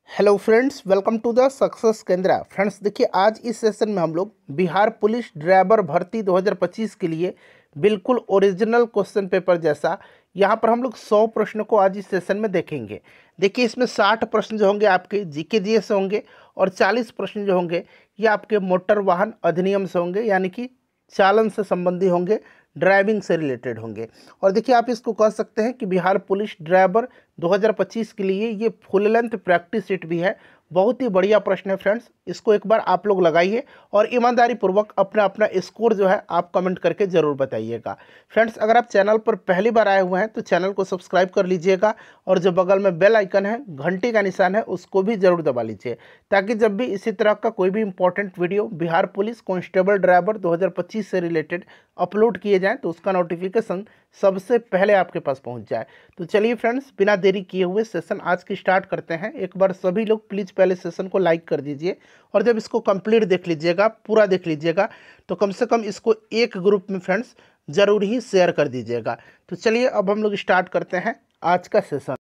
Hello friends, welcome to the success Kendra. Friends देखिए, आज इस सेशन में हम लोग बिहार पुलिस ड्राइवर भर्ती 2025 के लिए बिल्कुल ओरिजिनल क्वेश्चन पेपर जैसा यहाँ पर हम लोग 100 प्रश्नों को आज इस सेशन में देखेंगे। देखिए, इसमें 60 प्रश्न जो होंगे आपके जीके जीएस से होंगे और 40 प्रश्न जो होंगे ये आपके मोटर वाहन अधिनियम से होंगे, यानी कि चालन से संबंधी होंगे, ड्राइविंग से रिलेटेड होंगे। और देखिए, आप इसको कह सकते हैं कि बिहार पुलिस ड्राइवर 2025 के लिए ये फुल लेंथ प्रैक्टिस सेट भी है। बहुत ही बढ़िया प्रश्न है फ्रेंड्स, इसको एक बार आप लोग लगाइए और ईमानदारी पूर्वक अपना अपना स्कोर जो है आप कमेंट करके ज़रूर बताइएगा। फ्रेंड्स, अगर आप चैनल पर पहली बार आए हुए हैं तो चैनल को सब्सक्राइब कर लीजिएगा और जो बगल में बेल आइकन है, घंटी का निशान है, उसको भी ज़रूर दबा लीजिए, ताकि जब भी इसी तरह का कोई भी important video Bihar police constable driver 2025 से रिलेटेड अपलोड किए जाएँ तो उसका नोटिफिकेशन सबसे पहले आपके पास पहुंच जाए। तो चलिए फ्रेंड्स, बिना देरी किए हुए सेशन आज की स्टार्ट करते हैं। एक बार सभी लोग प्लीज़ पहले सेशन को लाइक कर दीजिए और जब इसको कंप्लीट देख लीजिएगा, पूरा देख लीजिएगा, तो कम से कम इसको एक ग्रुप में फ्रेंड्स ज़रूर ही शेयर कर दीजिएगा। तो चलिए अब हम लोग स्टार्ट करते हैं आज का सेशन।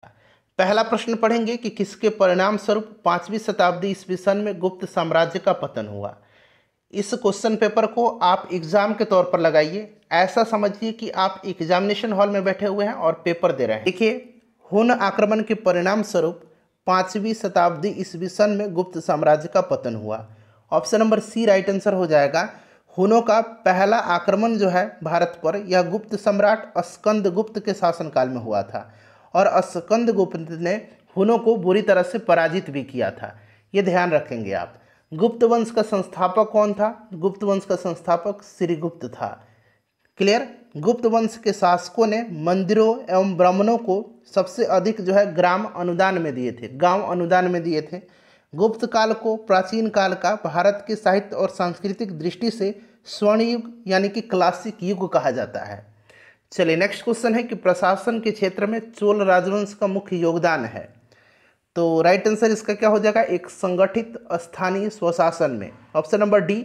पहला प्रश्न पढ़ेंगे कि किसके परिणाम स्वरूप 5वीं शताब्दी ईस्वी सन में गुप्त साम्राज्य का पतन हुआ। इस क्वेश्चन पेपर को आप एग्जाम के तौर पर लगाइए। ऐसा समझिए कि आप एग्जामिनेशन हॉल में बैठे हुए हैं और पेपर दे रहे हैं। देखिए, हुन आक्रमण के परिणाम स्वरूप 5वीं शताब्दी ईस्वी सन में गुप्त साम्राज्य का पतन हुआ। Option number C right answer हो जाएगा। हुनों का पहला आक्रमण जो है भारत पर, यह गुप्त सम्राट स्कंदगुप्त के शासनकाल में हुआ था और स्कंदगुप्त ने हुनों को बुरी तरह से पराजित भी किया था। ये ध्यान रखेंगे आप। गुप्त वंश का संस्थापक कौन था? गुप्त वंश का संस्थापक श्रीगुप्त था। क्लियर? गुप्त वंश के शासकों ने मंदिरों एवं ब्राह्मणों को सबसे अधिक जो है ग्राम अनुदान में दिए थे, गांव अनुदान में दिए थे। गुप्त काल को प्राचीन काल का भारत के साहित्य और सांस्कृतिक दृष्टि से स्वर्ण युग यानी कि क्लासिक युग कहा जाता है। चलिए, नेक्स्ट क्वेश्चन है कि प्रशासन के क्षेत्र में चोल राजवंश का मुख्य योगदान है। तो राइट आंसर इसका क्या हो जाएगा? एक संगठित स्थानीय स्वशासन में। Option number D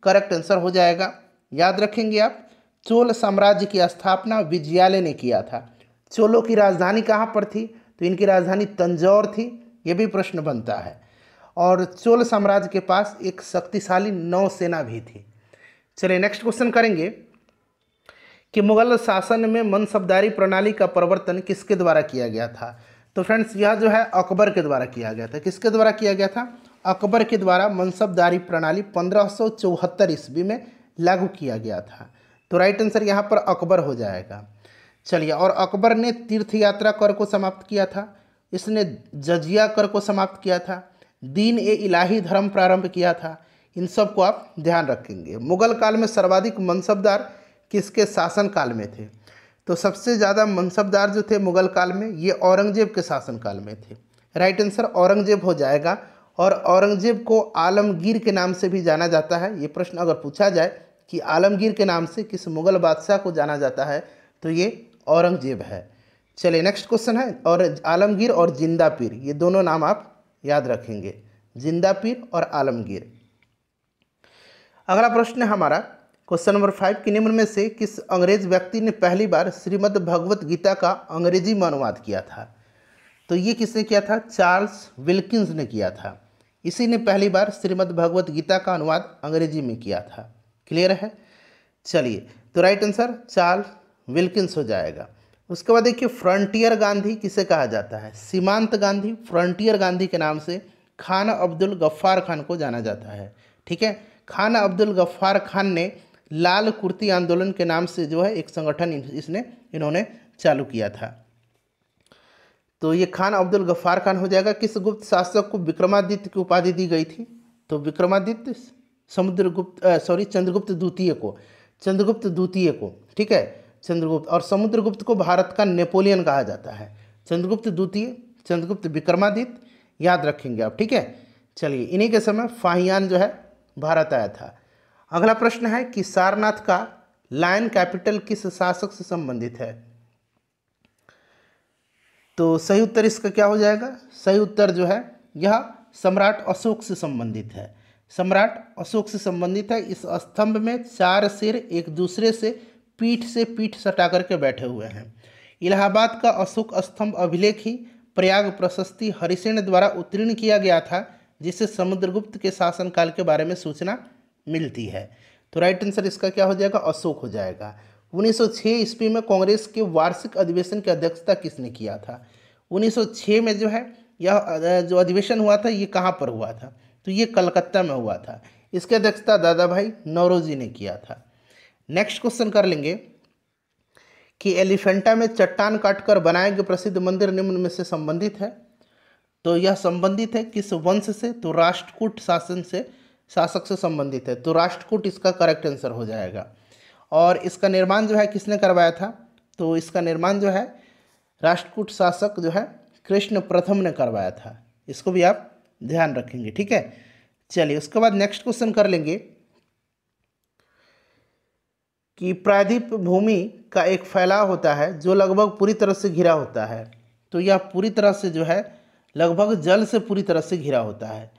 correct answer हो जाएगा। याद रखेंगे आप, चोल साम्राज्य की स्थापना विजयालय ने किया था। चोलों की राजधानी कहाँ पर थी? तो इनकी राजधानी तंजौर थी। ये भी प्रश्न बनता है। और चोल साम्राज्य के पास एक शक्तिशाली नौसेना भी थी। चलिए नेक्स्ट क्वेश्चन करेंगे कि मुगल शासन में मनसबदारी प्रणाली का प्रवर्तन किसके द्वारा किया गया था। तो फ्रेंड्स, यह जो है अकबर के द्वारा किया गया था। किसके द्वारा किया गया था? अकबर के द्वारा मनसबदारी प्रणाली 1574 ईस्वी में लागू किया गया था। तो राइट आंसर यहाँ पर अकबर हो जाएगा। चलिए, और अकबर ने तीर्थ यात्रा कर को समाप्त किया था, इसने जजिया कर को समाप्त किया था, दीन ए इलाही धर्म प्रारंभ किया था। इन सब को आप ध्यान रखेंगे। मुगल काल में सर्वाधिक मनसबदार किसके शासनकाल में थे? तो सबसे ज़्यादा मनसबदार जो थे मुगल काल में, ये औरंगजेब के शासनकाल में थे। राइट आंसर औरंगजेब हो जाएगा। और औरंगजेब को आलमगीर के नाम से भी जाना जाता है। ये प्रश्न अगर पूछा जाए कि आलमगीर के नाम से किस मुगल बादशाह को जाना जाता है, तो ये औरंगजेब है। चलिए नेक्स्ट क्वेश्चन है, और आलमगीर और जिंदा पीर, ये दोनों नाम आप याद रखेंगे, जिंदा पीर और आलमगीर। अगला प्रश्न है हमारा क्वेश्चन नंबर 5 कि निम्न में से किस अंग्रेज व्यक्ति ने पहली बार श्रीमद् भगवत गीता का अंग्रेजी में अनुवाद किया था। तो ये किसने किया था? चार्ल्स विल्किंस ने किया था। इसी ने पहली बार श्रीमद् भगवत गीता का अनुवाद अंग्रेजी में किया था। क्लियर है? चलिए, तो राइट आंसर चार्ल्स विल्किंस हो जाएगा। उसके बाद देखिए, फ्रंटियर गांधी किसे कहा जाता है? सीमांत गांधी, फ्रंटियर गांधी के नाम से खान अब्दुल गफ्फार खान को जाना जाता है। ठीक है, खान अब्दुल गफ्फार खान ने लाल कुर्ती आंदोलन के नाम से जो है एक संगठन इन्होंने चालू किया था। तो ये खान अब्दुल गफ्फार खान हो जाएगा। किस गुप्त शासक को विक्रमादित्य की उपाधि दी गई थी? तो विक्रमादित्य चंद्रगुप्त द्वितीय को, ठीक है, चंद्रगुप्त। और समुद्रगुप्त को भारत का नेपोलियन कहा जाता है। चंद्रगुप्त द्वितीय, चंद्रगुप्त विक्रमादित्य, याद रखेंगे आप। ठीक है, चलिए, इन्हीं के समय फाहियान जो है भारत आया था। अगला प्रश्न है कि सारनाथ का लायन कैपिटल किस शासक से संबंधित है। तो सही उत्तर इसका क्या हो जाएगा? सही उत्तर जो है यह सम्राट अशोक से संबंधित है। सम्राट अशोक से संबंधित है। इस स्तंभ में 4 शेर एक दूसरे से पीठ सटा करके बैठे हुए हैं। इलाहाबाद का अशोक स्तंभ अभिलेख ही प्रयाग प्रशस्ति हरिसेन द्वारा उत्तीर्ण किया गया था, जिससे समुद्रगुप्त के शासनकाल के बारे में सूचना मिलती है? तो राइट आंसर इसका क्या हो जाएगा? अशोक हो जाएगा। 1906 ईस्वी में कांग्रेस के वार्षिक अधिवेशन की अध्यक्षता किसने किया था? 1906 में जो है यह जो अधिवेशन हुआ था ये कहाँ पर हुआ था? तो ये कलकत्ता में हुआ था। इसकी अध्यक्षता दादा भाई नौरोजी ने किया था। नेक्स्ट क्वेश्चन कर लेंगे कि एलिफेंटा में चट्टान काटकर बनाए गए प्रसिद्ध मंदिर निम्न में से संबंधित है? तो यह संबंधित है किस वंश से? तो राष्ट्रकूट शासक से संबंधित है। तो राष्ट्रकूट इसका करेक्ट आंसर हो जाएगा। और इसका निर्माण जो है किसने करवाया था? तो इसका निर्माण जो है राष्ट्रकूट शासक जो है कृष्ण प्रथम ने करवाया था। इसको भी आप ध्यान रखेंगे, ठीक है। चलिए उसके बाद नेक्स्ट क्वेश्चन कर लेंगे कि प्रायद्वीप भूमि का एक फैलाव होता है जो लगभग पूरी तरह से घिरा होता है। तो यह पूरी तरह से जो है लगभग जल से पूरी तरह से घिरा होता है।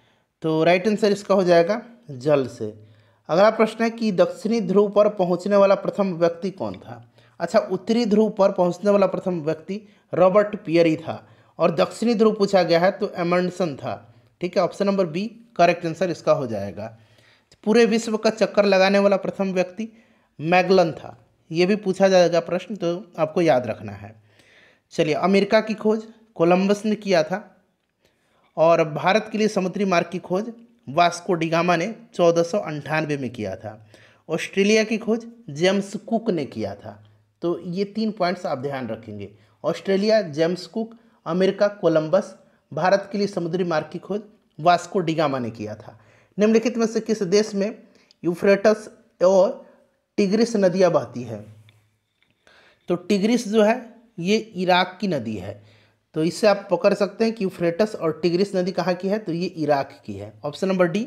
तो राइट आंसर इसका हो जाएगा जल से। अगला प्रश्न है कि दक्षिणी ध्रुव पर पहुंचने वाला प्रथम व्यक्ति कौन था? अच्छा, उत्तरी ध्रुव पर पहुंचने वाला प्रथम व्यक्ति रॉबर्ट पियरी था, और दक्षिणी ध्रुव पूछा गया है तो एमंडसन था, ठीक है। Option number B correct answer इसका हो जाएगा। पूरे विश्व का चक्कर लगाने वाला प्रथम व्यक्ति मैगलन था। ये भी पूछा जाएगा प्रश्न, तो आपको याद रखना है। चलिए, अमेरिका की खोज कोलंबस ने किया था, और भारत के लिए समुद्री मार्ग की खोज वास्को डिगामा ने 1498 में किया था। ऑस्ट्रेलिया की खोज जेम्स कुक ने किया था। तो ये 3 पॉइंट्स आप ध्यान रखेंगे। Australia James cook, America Columbus, Bharat के लिए समुद्री मार्ग की खोज वास्को डिगामा ने किया था। निम्नलिखित में से किस देश में यूफ्रेटस और टिग्रिस नदियाँ बहती है? तो टिग्रिस जो है ये इराक की नदी है। तो इससे आप पकड़ सकते हैं कि यूफ्रेटस और टिग्रिस नदी कहाँ की है? तो ये इराक की है। Option number D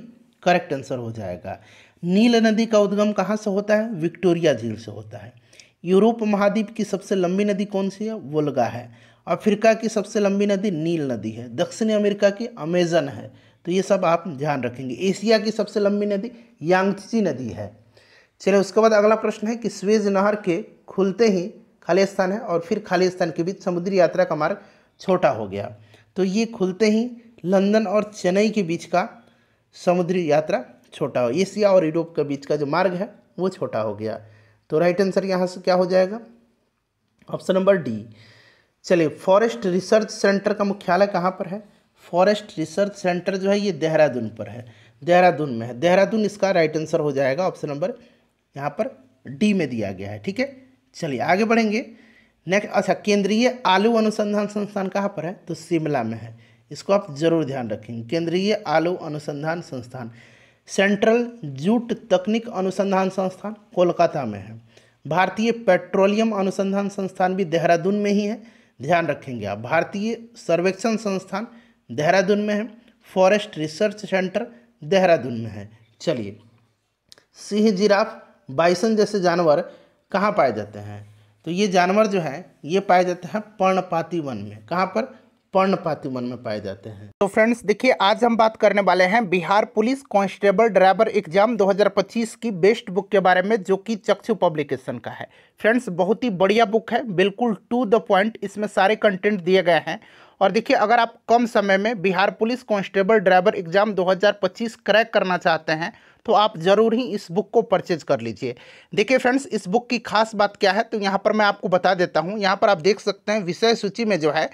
correct answer हो जाएगा। नील नदी का उद्गम कहाँ से होता है? विक्टोरिया झील से होता है। यूरोप महाद्वीप की सबसे लंबी नदी कौन सी है? वोल्गा है। अफ्रीका की सबसे लंबी नदी नील नदी है। दक्षिणी अमेरिका की अमेजन है। तो ये सब आप ध्यान रखेंगे। एशिया की सबसे लंबी नदी यांगत्सी नदी है। चलिए उसके बाद अगला प्रश्न है कि स्वेज नहर के खुलते ही खालिस्तान है और फिर खालिस्तान के बीच समुद्री यात्रा का मार्ग छोटा हो गया। तो ये खुलते ही लंदन और चेन्नई के बीच का समुद्री यात्रा छोटा हो, एशिया और यूरोप के बीच का जो मार्ग है वो छोटा हो गया। तो राइट आंसर यहाँ से क्या हो जाएगा? Option number D. चलिए, फॉरेस्ट रिसर्च सेंटर का मुख्यालय कहाँ पर है? फॉरेस्ट रिसर्च सेंटर जो है ये देहरादून पर है, देहरादून में है। देहरादून इसका राइट आंसर हो जाएगा। ऑप्शन नंबर यहाँ पर डी में दिया गया है, ठीक है। चलिए आगे बढ़ेंगे। नेक्स्ट, अच्छा, केंद्रीय आलू अनुसंधान संस्थान कहाँ पर है? तो शिमला में है। इसको आप जरूर ध्यान रखेंगे। केंद्रीय आलू अनुसंधान संस्थान। सेंट्रल जूट तकनीक अनुसंधान संस्थान कोलकाता में है। भारतीय पेट्रोलियम अनुसंधान संस्थान भी देहरादून में ही है, ध्यान रखेंगे आप। भारतीय सर्वेक्षण संस्थान देहरादून में है। फॉरेस्ट रिसर्च सेंटर देहरादून में है। चलिए, सिंह, जिराफ, बाइसन जैसे जानवर कहाँ पाए जाते हैं? तो ये जानवर जो हैं ये पाए जाते हैं पर्णपाती वन में। कहाँ पर? पर्णपाती वन में पाए जाते हैं। तो फ्रेंड्स देखिए, आज हम बात करने वाले हैं Bihar police constable driver exam 2025 की बेस्ट बुक के बारे में, जो कि चक्षु पब्लिकेशन का है। फ्रेंड्स बहुत ही बढ़िया बुक है, बिल्कुल टू द पॉइंट इसमें सारे कंटेंट दिए गए हैं। और देखिए, अगर आप कम समय में Bihar police constable driver exam 2025 crack करना चाहते हैं तो आप ज़रूर ही इस बुक को परचेज कर लीजिए। देखिए फ्रेंड्स, इस बुक की खास बात क्या है तो यहाँ पर मैं आपको बता देता हूँ। यहाँ पर आप देख सकते हैं विषय सूची में जो है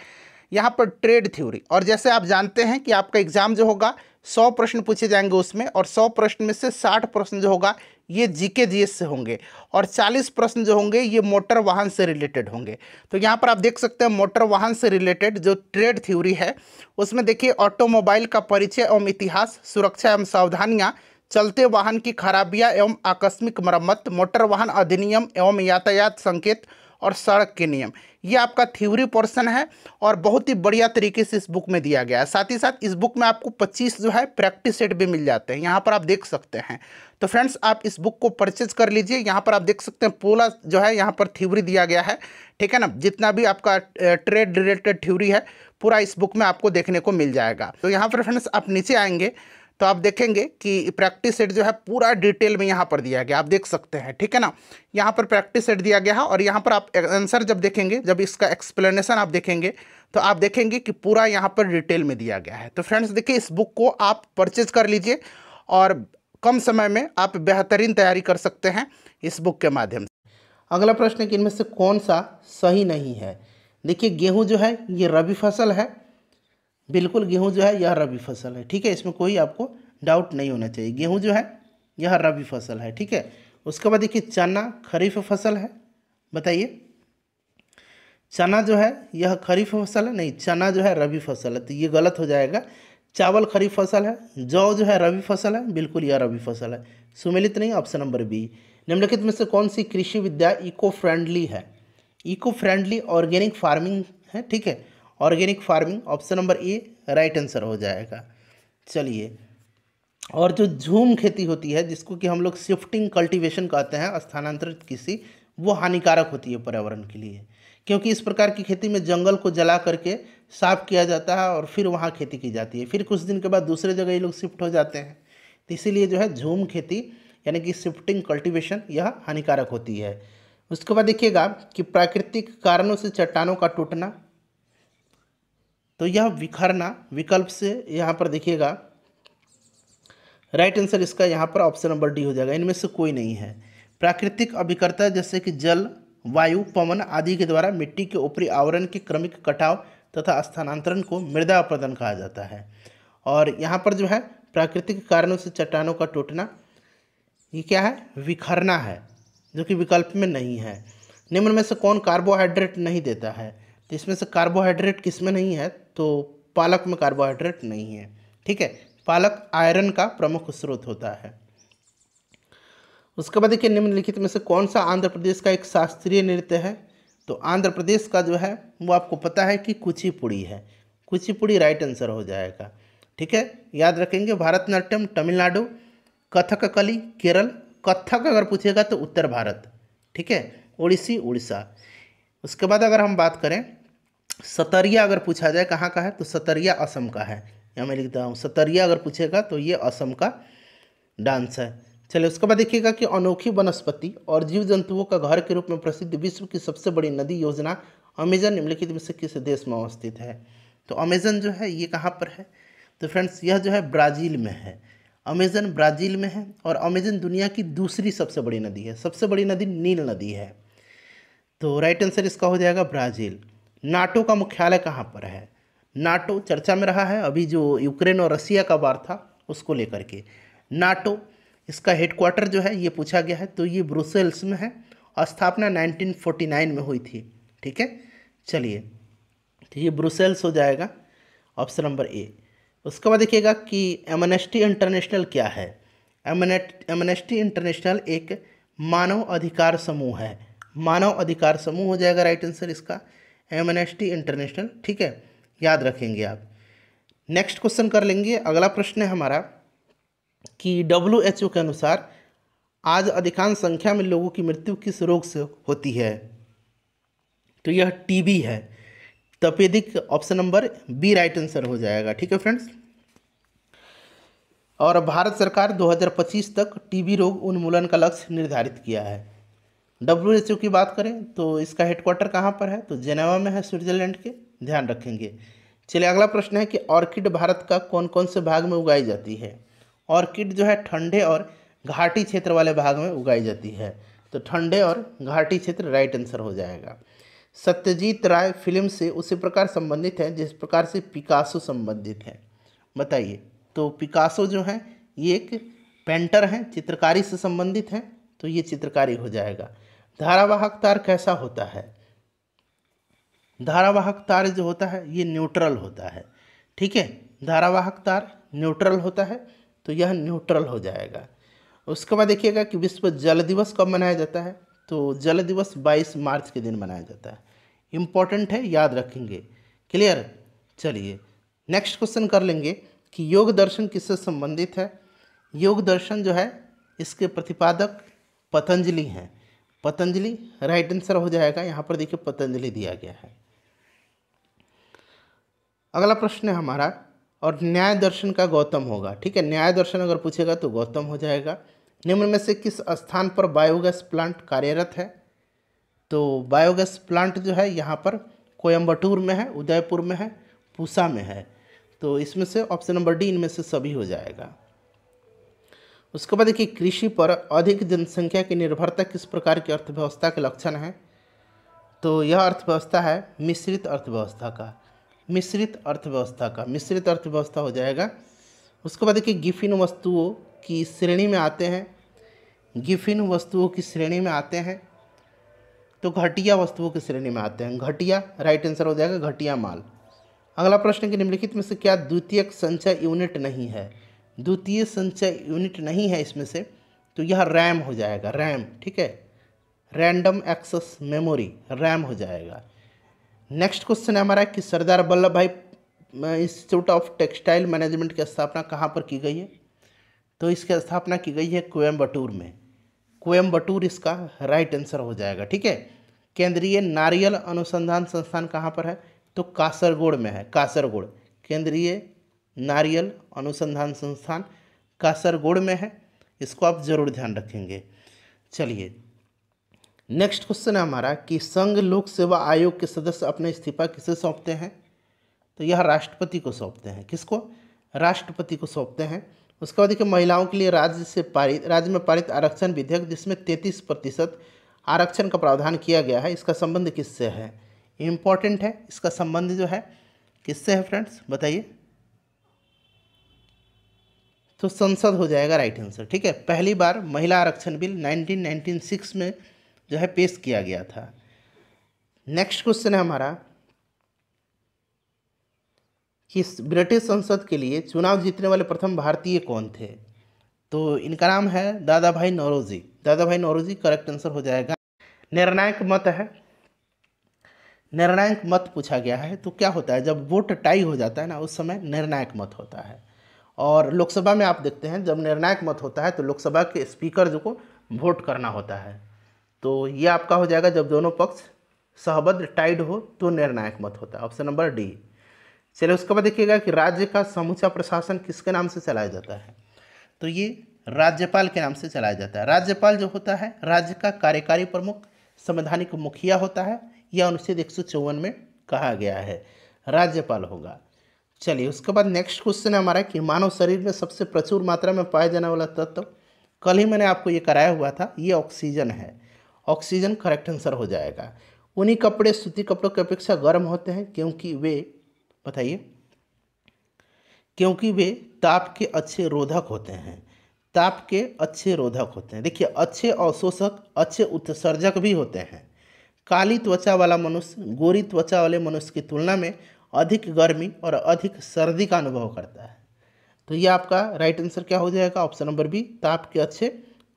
यहाँ पर ट्रेड थ्योरी, और जैसे आप जानते हैं कि आपका एग्जाम जो होगा 100 प्रश्न पूछे जाएंगे उसमें, और 100 प्रश्न में से 60 प्रश्न जो होगा ये जीके जीएस से होंगे, और 40 प्रश्न जो होंगे ये मोटर वाहन से रिलेटेड होंगे। तो यहाँ पर आप देख सकते हैं मोटर वाहन से रिलेटेड जो ट्रेड थ्योरी है उसमें देखिए ऑटोमोबाइल का परिचय एवं इतिहास, सुरक्षा एवं सावधानियाँ, चलते वाहन की खराबियां एवं आकस्मिक मरम्मत, मोटर वाहन अधिनियम एवं यातायात संकेत और सड़क के नियम, ये आपका थ्योरी पोर्शन है और बहुत ही बढ़िया तरीके से इस बुक में दिया गया है। साथ ही साथ इस बुक में आपको 25 जो है प्रैक्टिस सेट भी मिल जाते हैं, यहाँ पर आप देख सकते हैं। तो फ्रेंड्स आप इस बुक को परचेज कर लीजिए। यहाँ पर आप देख सकते हैं पूरा जो है यहाँ पर थ्योरी दिया गया है, ठीक है ना। जितना भी आपका ट्रेड रिलेटेड थ्योरी है पूरा इस बुक में आपको देखने को मिल जाएगा। तो यहाँ पर फ्रेंड्स आप नीचे आएंगे तो आप देखेंगे कि प्रैक्टिस सेट जो है पूरा डिटेल में यहाँ पर दिया गया, आप देख सकते हैं, ठीक है ना। यहाँ पर प्रैक्टिस सेट दिया गया है और यहाँ पर आप आंसर जब देखेंगे, जब इसका एक्सप्लेनेशन आप देखेंगे तो आप देखेंगे कि पूरा यहाँ पर डिटेल में दिया गया है। तो फ्रेंड्स देखिए, इस बुक को आप परचेज कर लीजिए और कम समय में आप बेहतरीन तैयारी कर सकते हैं इस बुक के माध्यम से। अगला प्रश्न है कि इनमें से कौन सा सही नहीं है। देखिए, गेहूँ जो है ये रबी फसल है, बिल्कुल गेहूँ जो है यह रबी फसल है, ठीक है, इसमें कोई आपको डाउट नहीं होना चाहिए। गेहूँ जो है यह रबी फसल है, ठीक है। उसके बाद देखिए, चना खरीफ फसल है, बताइए। चना जो है यह खरीफ फसल है, नहीं, चना जो है रबी फसल है, तो ये गलत हो जाएगा। चावल खरीफ फसल है, जौ जो है रबी फसल है, बिल्कुल यह रबी फसल है। सुमेलित नहीं, ऑप्शन नंबर बी। निम्नलिखित में से कौन सी कृषि विद्या इको फ्रेंडली है। इको फ्रेंडली ऑर्गेनिक फार्मिंग है, ठीक है, ऑर्गेनिक फार्मिंग, ऑप्शन नंबर ए राइट आंसर हो जाएगा। चलिए, और जो झूम खेती होती है, जिसको कि हम लोग शिफ्टिंग कल्टीवेशन कहते हैं, स्थानांतरित कृषि, वो हानिकारक होती है पर्यावरण के लिए, क्योंकि इस प्रकार की खेती में जंगल को जला करके साफ किया जाता है और फिर वहाँ खेती की जाती है, फिर कुछ दिन के बाद दूसरे जगह ये लोग शिफ्ट हो जाते हैं। तो इसीलिए जो है झूम खेती यानी कि शिफ्टिंग कल्टीवेशन यह हानिकारक होती है। उसके बाद देखिएगा कि प्राकृतिक कारणों से चट्टानों का टूटना, तो यह विखरना विकल्प से यहाँ पर देखिएगा राइट आंसर इसका यहाँ पर ऑप्शन नंबर डी हो जाएगा। इनमें से कोई नहीं है। प्राकृतिक अभिकर्ता जैसे कि जल, वायु, पवन आदि के द्वारा मिट्टी के ऊपरी आवरण के क्रमिक कटाव तथा स्थानांतरण को मृदा अपरदन कहा जाता है। और यहाँ पर जो है प्राकृतिक कारणों से चट्टानों का टूटना, ये क्या है, विखरना है, जो कि विकल्प में नहीं है। निम्न में से कौन कार्बोहाइड्रेट नहीं देता है। तो इसमें से कार्बोहाइड्रेट किस में नहीं है, तो पालक में कार्बोहाइड्रेट नहीं है, ठीक है। पालक आयरन का प्रमुख स्रोत होता है। उसके बाद देखिए, निम्नलिखित में से कौन सा आंध्र प्रदेश का एक शास्त्रीय नृत्य है। तो आंध्र प्रदेश का जो है वो आपको पता है कि कुचिपुड़ी है, कुचिपुड़ी राइट आंसर हो जाएगा, ठीक है। याद रखेंगे, भारतनाट्यम तमिलनाडु, कथकली केरल, कथक अगर पूछेगा तो उत्तर भारत, ठीक है, ओडिसी उड़ीसा। उसके बाद अगर हम बात करें सतरिया, अगर पूछा जाए कहाँ का है, तो सतरिया असम का है। यहाँ मैं लिखता हूँ सतरिया, अगर पूछेगा तो ये असम का डांस है। चलिए, उसके बाद देखिएगा कि अनोखी वनस्पति और जीव जंतुओं का घर के रूप में प्रसिद्ध विश्व की सबसे बड़ी नदी योजना अमेजन निम्नलिखित में से किस देश में अवस्थित है। तो अमेजन जो है ये कहाँ पर है, तो फ्रेंड्स यह जो है ब्राज़ील में है। अमेजन ब्राज़ील में है और अमेजन दुनिया की दूसरी सबसे बड़ी नदी है। सबसे बड़ी नदी नील नदी है, तो राइट आंसर इसका हो जाएगा ब्राज़ील। नाटो का मुख्यालय कहाँ पर है। नाटो चर्चा में रहा है अभी, जो यूक्रेन और रसिया का वार था उसको लेकर के। नाटो इसका हेडक्वार्टर जो है ये पूछा गया है, तो ये ब्रुसेल्स में है। स्थापना 1949 में हुई थी, ठीक है। चलिए, तो ये ब्रुसेल्स हो जाएगा, ऑप्शन नंबर ए। उसके बाद देखिएगा कि एमनेस्टी इंटरनेशनल क्या है। एमनेस्टी इंटरनेशनल एक मानव अधिकार समूह है। मानव अधिकार समूह हो जाएगा राइट आंसर इसका, एमनेस्टी इंटरनेशनल, ठीक है, याद रखेंगे आप। नेक्स्ट क्वेश्चन कर लेंगे। अगला प्रश्न है हमारा कि WHO के अनुसार आज अधिकांश संख्या में लोगों की मृत्यु किस रोग से होती है। तो यह टीबी है, तपेदिक, option number B right answer हो जाएगा, ठीक है फ्रेंड्स। और भारत सरकार 2025 तक टीबी रोग उन्मूलन का लक्ष्य निर्धारित किया है। WHO की बात करें तो इसका हेडक्वार्टर कहाँ पर है, तो जेनेवा में है, स्विट्जरलैंड के, ध्यान रखेंगे। चलिए, अगला प्रश्न है कि ऑर्किड भारत का कौन कौन से भाग में उगाई जाती है। ऑर्किड जो है ठंडे और घाटी क्षेत्र वाले भाग में उगाई जाती है, तो ठंडे और घाटी क्षेत्र राइट आंसर हो जाएगा। सत्यजीत राय फिल्म से उसी प्रकार संबंधित है जिस प्रकार से पिकासो संबंधित है, बताइए। तो पिकासो जो है ये एक पेंटर हैं, चित्रकारी से संबंधित हैं, तो ये चित्रकारी हो जाएगा। धारावाहक तार कैसा होता है। धारावाहक तार जो होता है ये न्यूट्रल होता है, ठीक है, धारावाहक तार न्यूट्रल होता है, तो यह न्यूट्रल हो जाएगा। उसके बाद देखिएगा कि विश्व जल दिवस कब मनाया जाता है। तो जल दिवस 22 मार्च के दिन मनाया जाता है, इम्पॉर्टेंट है, याद रखेंगे, क्लियर। चलिए, नेक्स्ट क्वेश्चन कर लेंगे कि योग दर्शन किससे संबंधित है। योग दर्शन जो है इसके प्रतिपादक पतंजलि हैं, पतंजलि राइट आंसर हो जाएगा। यहाँ पर देखिए पतंजलि दिया गया है। अगला प्रश्न है हमारा, और न्याय दर्शन का गौतम होगा, ठीक है, न्याय दर्शन अगर पूछेगा तो गौतम हो जाएगा। निम्न में से किस स्थान पर बायोगैस प्लांट कार्यरत है। तो बायोगैस प्लांट जो है यहाँ पर कोयम्बटूर में है, उदयपुर में है, पूसा में है। तो इसमें से ऑप्शन नंबर डी इनमें से सभी हो जाएगा। उसके बाद देखिए, कृषि पर अधिक जनसंख्या की निर्भरता किस प्रकार की अर्थव्यवस्था के लक्षण है? तो यह अर्थव्यवस्था है मिश्रित अर्थव्यवस्था का, मिश्रित अर्थव्यवस्था हो जाएगा। उसके बाद देखिए, गिफिन वस्तुओं की श्रेणी में आते हैं, तो घटिया वस्तुओं की श्रेणी में आते हैं। घटिया राइट आंसर हो जाएगा, घटिया माल। अगला प्रश्न कि निम्नलिखित में से क्या द्वितीयक संचय यूनिट नहीं है? द्वितीय संचय यूनिट नहीं है इसमें से, तो यह रैम हो जाएगा, रैम। ठीक है, रैंडम एक्सेस मेमोरी, रैम हो जाएगा। नेक्स्ट क्वेश्चन है हमारा कि सरदार वल्लभ भाई इंस्टीट्यूट ऑफ टेक्सटाइल मैनेजमेंट की स्थापना कहाँ पर की गई है? तो इसकी स्थापना की गई है कोयम्बटूर में, कोयम्बटूर इसका राइट आंसर हो जाएगा। ठीक है, केंद्रीय नारियल अनुसंधान संस्थान कहाँ पर है? तो कासरगोड में है, कासरगोड, केंद्रीय नारियल अनुसंधान संस्थान कासरगोड में है। इसको आप जरूर ध्यान रखेंगे। चलिए, नेक्स्ट क्वेश्चन है हमारा कि संघ लोक सेवा आयोग के सदस्य अपना इस्तीफा किसे सौंपते हैं? तो यह राष्ट्रपति को सौंपते हैं। किसको? राष्ट्रपति को सौंपते हैं। उसके बाद देखिए, महिलाओं के लिए राज्य में पारित आरक्षण विधेयक जिसमें 33% आरक्षण का प्रावधान किया गया है, इसका संबंध किससे है? इम्पॉर्टेंट है, इसका संबंध जो है किससे है फ्रेंड्स, बताइए। तो संसद हो जाएगा राइट आंसर। ठीक है, पहली बार महिला आरक्षण बिल 1996 में जो है पेश किया गया था। नेक्स्ट क्वेश्चन है हमारा कि ब्रिटिश संसद के लिए चुनाव जीतने वाले प्रथम भारतीय कौन थे? तो इनका नाम है दादा भाई नौरोजी, दादा भाई नौरोजी करेक्ट आंसर हो जाएगा। निर्णायक मत है, निर्णायक मत पूछा गया है। तो क्या होता है, जब वोट टाई हो जाता है ना, उस समय निर्णायक मत होता है। और लोकसभा में आप देखते हैं जब निर्णायक मत होता है तो लोकसभा के स्पीकर जो को वोट करना होता है। तो ये आपका हो जाएगा जब दोनों पक्ष सहबद्ध टाइड हो तो निर्णायक मत होता है, ऑप्शन नंबर डी। चलिए, उसके बाद देखिएगा कि राज्य का समूचा प्रशासन किसके नाम से चलाया जाता है? तो ये राज्यपाल के नाम से चलाया जाता है। राज्यपाल जो होता है राज्य का कार्यकारी प्रमुख, संवैधानिक मुखिया होता है, यह अनुच्छेद 154 में कहा गया है, राज्यपाल होगा। चलिए, उसके बाद नेक्स्ट क्वेश्चन है हमारा कि मानव शरीर में सबसे प्रचुर मात्रा में पाया जाने वाला तत्व, कल ही मैंने आपको ये कराया हुआ था, ये ऑक्सीजन है। ऑक्सीजन करेक्ट आंसर हो जाएगा। ऊनी कपड़े सूती कपड़ों की अपेक्षा गर्म होते हैं क्योंकि वे, बताइए, क्योंकि वे ताप के अच्छे रोधक होते हैं, ताप के अच्छे रोधक होते हैं। देखिए, अच्छे अवशोषक, अच्छे उत्सर्जक भी होते हैं। काली त्वचा वाला मनुष्य गोरी त्वचा वाले मनुष्य की तुलना में अधिक गर्मी और अधिक सर्दी का अनुभव करता है। तो ये आपका राइट आंसर क्या हो जाएगा, ऑप्शन नंबर बी, ताप के अच्छे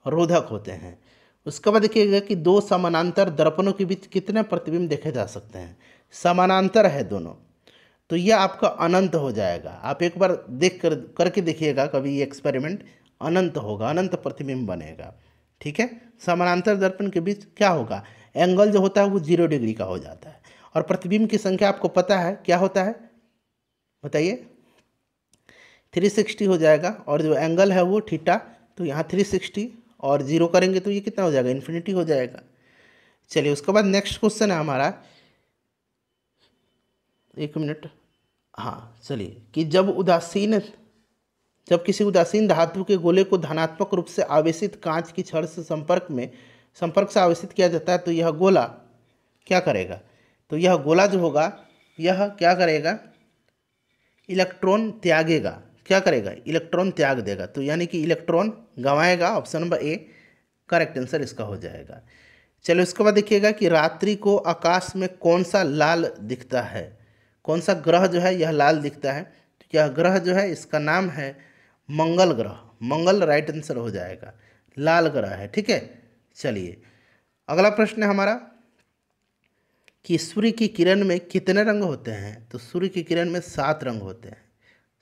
रोधक होते हैं। उसके बाद देखिएगा कि दो समानांतर दर्पणों के बीच कितने प्रतिबिंब देखे जा सकते हैं? समानांतर है दोनों, तो यह आपका अनंत हो जाएगा। आप एक बार देख करके देखिएगा कभी ये एक्सपेरिमेंट, अनंत होगा, अनंत प्रतिबिंब बनेगा। ठीक है, समानांतर दर्पण के बीच क्या होगा, एंगल जो होता है वो 0 डिग्री का हो जाता है। और प्रतिबिंब की संख्या आपको पता है क्या होता है, बताइए, 360 हो जाएगा। और जो एंगल है वो थीटा, तो यहाँ 360 और 0 करेंगे तो ये कितना हो जाएगा, इन्फिनिटी हो जाएगा। चलिए, उसके बाद नेक्स्ट क्वेश्चन है हमारा, एक मिनट, हाँ चलिए, कि जब किसी उदासीन धातु के गोले को धनात्मक रूप से आवेशित कांच की छड़ से संपर्क से आवेशित किया जाता है तो यह गोला क्या करेगा? तो यह गोला जो होगा यह क्या करेगा, इलेक्ट्रॉन त्यागेगा। क्या करेगा, इलेक्ट्रॉन त्याग देगा। तो यानी कि इलेक्ट्रॉन गंवाएगा, option number A correct answer इसका हो जाएगा। चलो, उसके बाद देखिएगा कि रात्रि को आकाश में कौन सा लाल दिखता है, कौन सा ग्रह जो है यह लाल दिखता है? तो यह ग्रह जो है इसका नाम है मंगल ग्रह, मंगल राइट आंसर हो जाएगा, लाल ग्रह है। ठीक है, चलिए, अगला प्रश्न है हमारा कि सूर्य की किरण में कितने रंग होते हैं? तो सूर्य की किरण में 7 रंग होते हैं।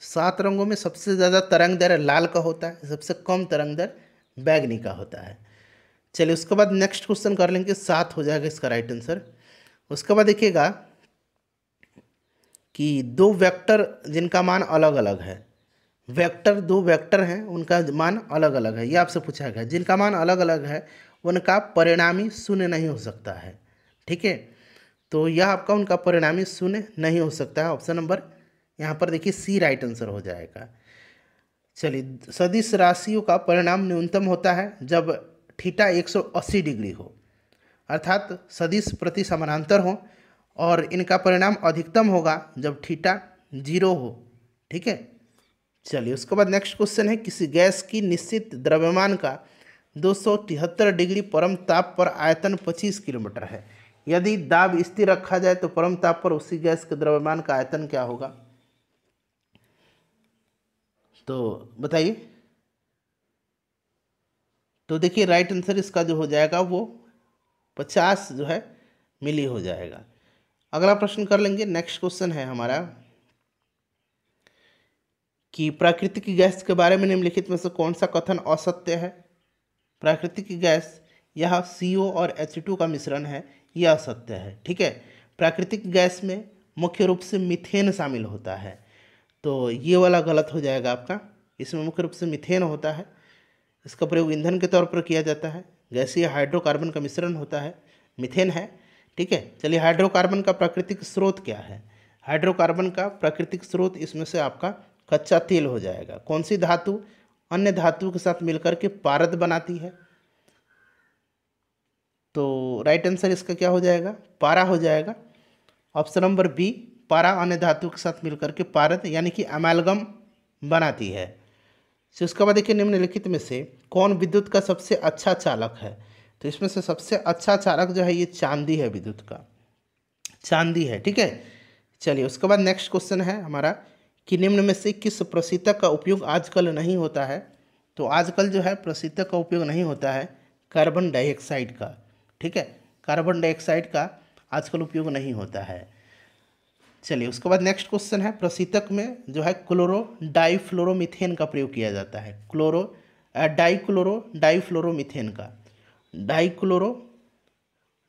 7 रंगों में सबसे ज़्यादा तरंगदैर्घ्य लाल का होता है, सबसे कम तरंगदैर्घ्य बैगनी का होता है। चलिए, उसके बाद नेक्स्ट क्वेश्चन कर लेंगे, 7 हो जाएगा इसका राइट आंसर। उसके बाद देखिएगा कि 2 वेक्टर जिनका मान अलग अलग है, दो वेक्टर हैं उनका मान अलग अलग है, ये आपसे पूछा गया। जिनका मान अलग अलग है उनका परिणामी शून्य नहीं हो सकता है। ठीक है, तो यह आपका उनका परिणामी शून्य नहीं हो सकता है। ऑप्शन नंबर यहाँ पर देखिए सी राइट आंसर हो जाएगा। चलिए, सदिश राशियों का परिणाम न्यूनतम होता है जब थीटा 180 डिग्री हो, अर्थात सदिश प्रति समानांतर हो, और इनका परिणाम अधिकतम होगा जब थीटा 0 हो। ठीक है। चलिए, उसके बाद नेक्स्ट क्वेश्चन है, किसी गैस की निश्चित द्रव्यमान का 273 डिग्री परम ताप पर आयतन 25 किलोमीटर है। यदि दाब स्थिर रखा जाए तो परम ताप पर उसी गैस के द्रव्यमान का आयतन क्या होगा? तो बताइए। तो देखिए, राइट आंसर इसका जो हो जाएगा वो 50 जो है मिली हो जाएगा। अगला प्रश्न कर लेंगे। नेक्स्ट क्वेश्चन है हमारा कि प्राकृतिक गैस के बारे में निम्नलिखित में से कौन सा कथन असत्य है? प्राकृतिक गैस यह CO और H2 का मिश्रण है, यह असत्य है। ठीक है। प्राकृतिक गैस में मुख्य रूप से मीथेन शामिल होता है, तो ये वाला गलत हो जाएगा आपका। इसमें मुख्य रूप से मीथेन होता है, इसका प्रयोग ईंधन के तौर पर किया जाता है। गैसीय हाइड्रोकार्बन का मिश्रण होता है, मीथेन है। ठीक है। चलिए, हाइड्रोकार्बन का प्राकृतिक स्रोत क्या है? हाइड्रोकार्बन का प्राकृतिक स्रोत इसमें से आपका कच्चा तेल हो जाएगा। कौन सी धातु अन्य धातु के साथ मिलकर के पारद बनाती है? तो राइट आंसर इसका क्या हो जाएगा? पारा हो जाएगा। ऑप्शन नंबर बी, पारा अन्य धातु के साथ मिलकर के पारद यानी कि अमेलगम बनाती है। तो इसके बाद देखिए, निम्नलिखित में से कौन विद्युत का सबसे अच्छा चालक है? तो इसमें से सबसे अच्छा चालक जो है ये चांदी है, विद्युत का चांदी है। ठीक है। चलिए, उसके बाद नेक्स्ट क्वेश्चन है हमारा कि निम्न में से किस प्रशीतक का उपयोग आजकल नहीं होता है? तो आजकल जो है प्रशीतक का उपयोग नहीं होता है कार्बन डाइऑक्साइड का। ठीक है। कार्बन डाइऑक्साइड का आजकल उपयोग नहीं होता है। चलिए, उसके बाद नेक्स्ट क्वेश्चन है, प्रशीतक में जो है क्लोरो डाइफ्लोरोमीथेन का प्रयोग किया जाता है। डाइफ्लोरोमीथेन का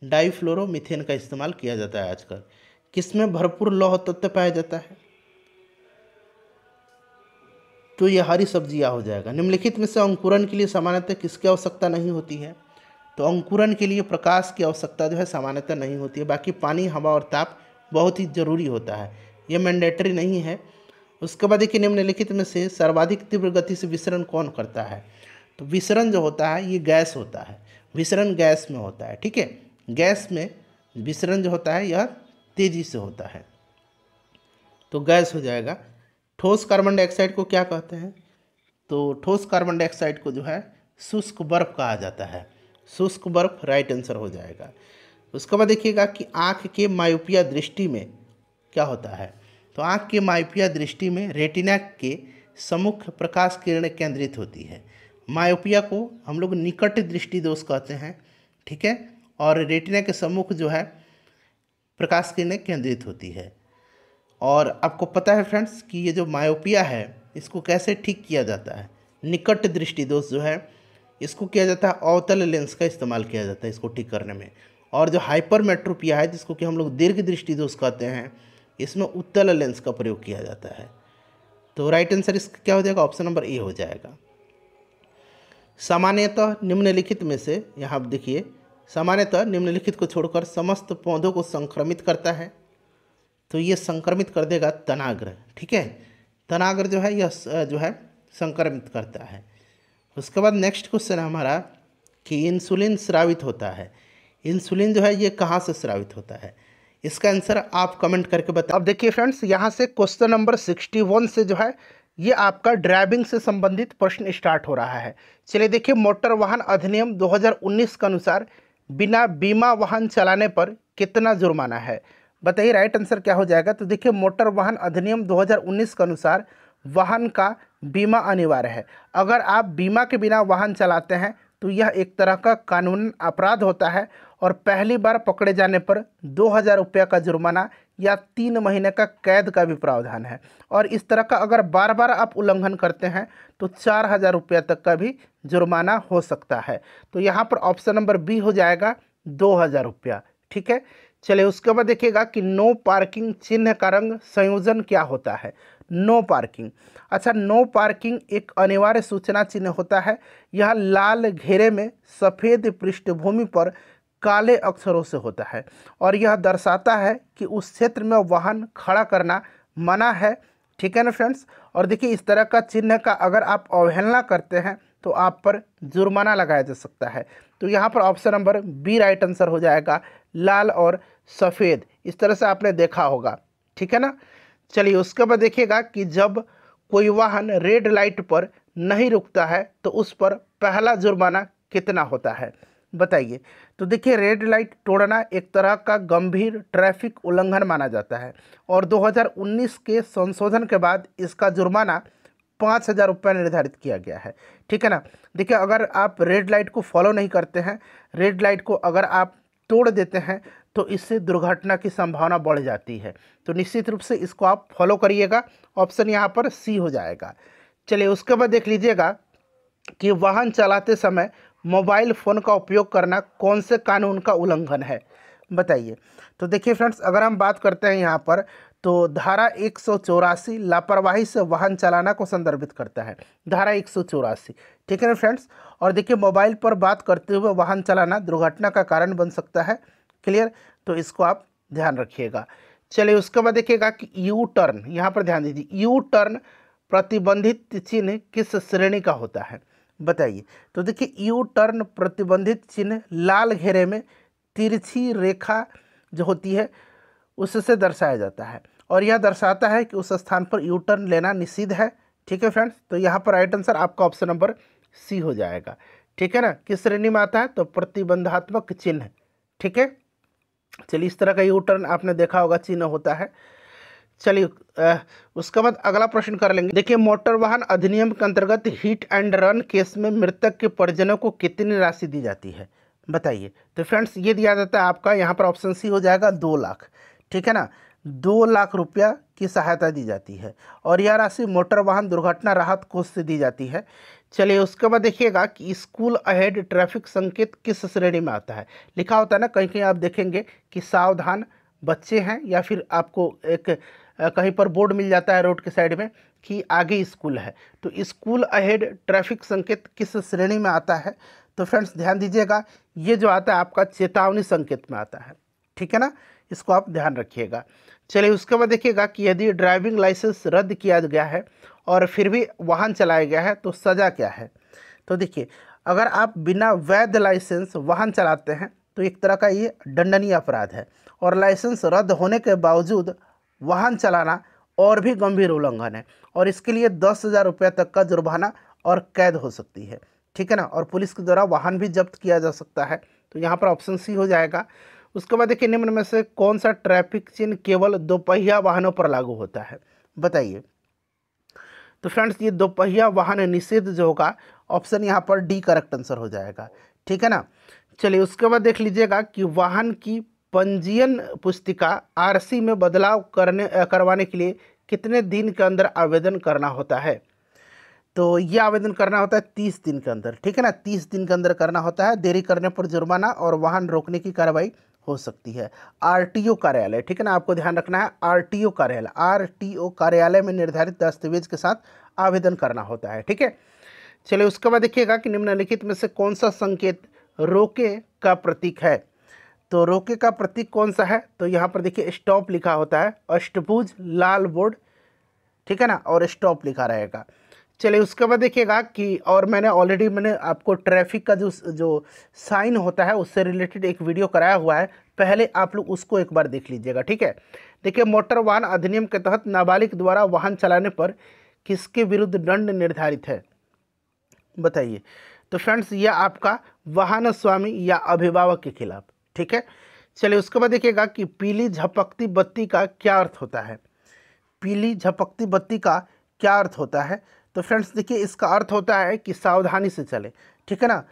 डाइफ्लोरोमीथेन का इस्तेमाल किया जाता है आजकल। किसमें भरपूर लौह तत्व पाया जाता है? तो यह हरी सब्जियां हो जाएगा। निम्नलिखित में से अंकुरन के लिए सामान्यतः किसकी आवश्यकता नहीं होती है? तो अंकुरन के लिए प्रकाश की आवश्यकता जो है सामान्यतः नहीं होती है। बाकी पानी, हवा और ताप बहुत ही जरूरी होता है, यह मैंडेटरी नहीं है। उसके बाद देखिए, निम्नलिखित में से सर्वाधिक तीव्र गति से विसरण कौन करता है? तो विसरण जो होता है ये गैस होता है, विसरण गैस में होता है। ठीक है। गैस में विसरण जो होता है यह तेजी से होता है, तो गैस हो जाएगा। ठोस कार्बन डाइऑक्साइड को क्या कहते हैं? तो ठोस कार्बन डाइऑक्साइड को जो है शुष्क बर्फ कहा जाता है, शुष्क बर्फ राइट आंसर हो जाएगा। उसके बाद देखिएगा कि आँख के मायोपिया दृष्टि में क्या होता है? तो आँख के मायोपिया दृष्टि में रेटिना के सम्मुख प्रकाश किरणें केंद्रित होती है। मायोपिया को हम लोग निकट दृष्टि दोष कहते हैं। ठीक है। और रेटिना के सम्मुख जो है प्रकाश किरणें केंद्रित होती है। और आपको पता है फ्रेंड्स कि ये जो मायोपिया है इसको कैसे ठीक किया जाता है? निकट दृष्टि दोष जो है इसको किया जाता है अवतल लेंस का इस्तेमाल किया जाता है इसको ठीक करने में। और जो हाइपरमेट्रोपिया है जिसको कि हम लोग दीर्घ दृष्टि दोष कहते हैं, इसमें उत्तल लेंस का प्रयोग किया जाता है। तो राइट आंसर इसका क्या हो जाएगा? ऑप्शन नंबर ए हो जाएगा। सामान्यतः निम्नलिखित में से, यहाँ आप देखिए, सामान्यतः निम्नलिखित को छोड़कर समस्त पौधों को संक्रमित करता है। तो ये संक्रमित कर देगा तनाग्र। ठीक है। तनाग्र जो है यह जो है संक्रमित करता है। उसके बाद नेक्स्ट क्वेश्चन है हमारा कि इंसुलिन स्रावित होता है। इंसुलिन जो है ये कहाँ से स्रावित होता है? इसका आंसर आप कमेंट करके बताएं। अब देखिए फ्रेंड्स, यहाँ से क्वेश्चन नंबर 61 से जो है ये आपका ड्राइविंग से संबंधित प्रश्न स्टार्ट हो रहा है। चलिए देखिए, मोटर वाहन अधिनियम 2019 के अनुसार बिना बीमा वाहन चलाने पर कितना जुर्माना है? बताइए राइट आंसर क्या हो जाएगा? तो देखिए, मोटर वाहन अधिनियम 2019 के अनुसार वाहन का बीमा अनिवार्य है। अगर आप बीमा के बिना वाहन चलाते हैं तो यह एक तरह का कानूनी अपराध होता है और पहली बार पकड़े जाने पर 2000 रुपये का जुर्माना या 3 महीने का कैद का भी प्रावधान है। और इस तरह का अगर बार बार आप उल्लंघन करते हैं तो 4000 रुपये तक का भी जुर्माना हो सकता है। तो यहाँ पर ऑप्शन नंबर बी हो जाएगा 2000 रुपया। ठीक है। चलिए, उसके बाद देखिएगा कि नो पार्किंग चिन्ह का रंग संयोजन क्या होता है? No parking. अच्छा, नो पार्किंग एक अनिवार्य सूचना चिन्ह होता है। यह लाल घेरे में सफ़ेद पृष्ठभूमि पर काले अक्षरों से होता है और यह दर्शाता है कि उस क्षेत्र में वाहन खड़ा करना मना है। ठीक है ना फ्रेंड्स। और देखिए इस तरह का चिन्ह का अगर आप अवहेलना करते हैं तो आप पर जुर्माना लगाया जा सकता है। तो यहाँ पर option number B right answer हो जाएगा, लाल और सफ़ेद। इस तरह से आपने देखा होगा। ठीक है ना। चलिए उसके बाद देखिएगा कि जब कोई वाहन रेड लाइट पर नहीं रुकता है तो उस पर पहला जुर्माना कितना होता है, बताइए। तो देखिए रेड लाइट तोड़ना एक तरह का गंभीर ट्रैफिक उल्लंघन माना जाता है और 2019 के संशोधन के बाद इसका जुर्माना 5,000 रुपये निर्धारित किया गया है। ठीक है ना। देखिए अगर आप रेड लाइट को फॉलो नहीं करते हैं, रेड लाइट को अगर आप तोड़ देते हैं तो इससे दुर्घटना की संभावना बढ़ जाती है। तो निश्चित रूप से इसको आप फॉलो करिएगा। ऑप्शन यहाँ पर सी हो जाएगा। चलिए उसके बाद देख लीजिएगा कि वाहन चलाते समय मोबाइल फ़ोन का उपयोग करना कौन से कानून का उल्लंघन है, बताइए। तो देखिए फ्रेंड्स अगर हम बात करते हैं यहाँ पर तो धारा 184 लापरवाही से वाहन चलाना को संदर्भित करता है, धारा 184। ठीक है ना फ्रेंड्स। और देखिए मोबाइल पर बात करते हुए वाहन चलाना दुर्घटना का कारण बन सकता है। क्लियर। तो इसको आप ध्यान रखिएगा। चलिए उसके बाद देखिएगा कि यू टर्न, यहाँ पर ध्यान दीजिए, यू टर्न प्रतिबंधित चिन्ह किस श्रेणी का होता है, बताइए। तो देखिए यू टर्न प्रतिबंधित चिन्ह लाल घेरे में तिरछी रेखा जो होती है उससे दर्शाया जाता है और यह दर्शाता है कि उस स्थान पर यू टर्न लेना निषिद्ध है। ठीक है फ्रेंड्स। तो यहाँ पर राइट आंसर आपका ऑप्शन नंबर सी हो जाएगा। ठीक है ना। किस श्रेणी में आता है, तो प्रतिबंधात्मक चिन्ह। ठीक है। चलिए इस तरह का यू टर्न आपने देखा होगा चिन्ह होता है। चलिए उसके बाद अगला प्रश्न कर लेंगे। देखिए मोटर वाहन अधिनियम के अंतर्गत हिट एंड रन केस में मृतक के परिजनों को कितनी राशि दी जाती है, बताइए। तो फ्रेंड्स ये दिया जाता है आपका यहाँ पर ऑप्शन सी हो जाएगा 2 लाख। ठीक है ना। 2 लाख रुपया की सहायता दी जाती है और यह राशि मोटर वाहन दुर्घटना राहत कोष से दी जाती है। चलिए उसके बाद देखिएगा कि स्कूल अहेड ट्रैफिक संकेत किस श्रेणी में आता है। लिखा होता है ना, कहीं कहीं आप देखेंगे कि सावधान बच्चे हैं या फिर आपको एक कहीं पर बोर्ड मिल जाता है रोड के साइड में कि आगे स्कूल है। तो स्कूल अहेड ट्रैफिक संकेत किस श्रेणी में आता है, तो फ्रेंड्स ध्यान दीजिएगा ये जो आता है आपका चेतावनी संकेत में आता है। ठीक है ना। इसको आप ध्यान रखिएगा। चलिए उसके बाद देखिएगा कि यदि ड्राइविंग लाइसेंस रद्द किया गया है और फिर भी वाहन चलाया गया है तो सज़ा क्या है। तो देखिए अगर आप बिना वैध लाइसेंस वाहन चलाते हैं तो एक तरह का ये दंडनीय अपराध है और लाइसेंस रद्द होने के बावजूद वाहन चलाना और भी गंभीर उल्लंघन है और इसके लिए 10,000 रुपये तक का जुर्माना और कैद हो सकती है। ठीक है ना। और पुलिस के द्वारा वाहन भी जब्त किया जा सकता है। तो यहाँ पर ऑप्शन सी हो जाएगा। उसके बाद देखिए निम्न में से कौन सा ट्रैफिक चिन्ह केवल दोपहिया वाहनों पर लागू होता है, बताइए। तो फ्रेंड्स ये दोपहिया वाहन निषेध जो होगा ऑप्शन यहाँ पर डी करेक्ट आंसर हो जाएगा। ठीक है ना। चलिए उसके बाद देख लीजिएगा कि वाहन की पंजीयन पुस्तिका आरसी में बदलाव करवाने के लिए कितने दिन के अंदर आवेदन करना होता है। तो ये आवेदन करना होता है 30 दिन के अंदर। ठीक है ना। 30 दिन के अंदर करना होता है। देरी करने पर जुर्माना और वाहन रोकने की कार्रवाई हो सकती है। आरटीओ कार्यालय, ठीक है ना, आपको ध्यान रखना है आरटीओ कार्यालय, आरटीओ कार्यालय में निर्धारित दस्तावेज के साथ आवेदन करना होता है। ठीक है। चलिए उसके बाद देखिएगा कि निम्नलिखित में से कौन सा संकेत रोके का प्रतीक है। तो रोके का प्रतीक कौन सा है, तो यहाँ पर देखिए स्टॉप लिखा होता है, अष्टभुज लाल बोर्ड। ठीक है ना। और स्टॉप लिखा रहेगा। चलिए उसके बाद देखिएगा कि और मैंने आपको ट्रैफिक का जो साइन होता है उससे रिलेटेड एक वीडियो कराया हुआ है, पहले आप लोग उसको एक बार देख लीजिएगा। ठीक है। देखिए मोटर वाहन अधिनियम के तहत नाबालिग द्वारा वाहन चलाने पर किसके विरुद्ध दंड निर्धारित है, बताइए। तो फ्रेंड्स यह आपका वाहन स्वामी या अभिभावक के खिलाफ। ठीक है। चलिए उसके बाद देखिएगा कि पीली झपकती बत्ती का क्या अर्थ होता है। पीली झपकती बत्ती का क्या अर्थ होता है, तो फ्रेंड्स देखिए इसका अर्थ होता है कि सावधानी से चले। ठीक है ना।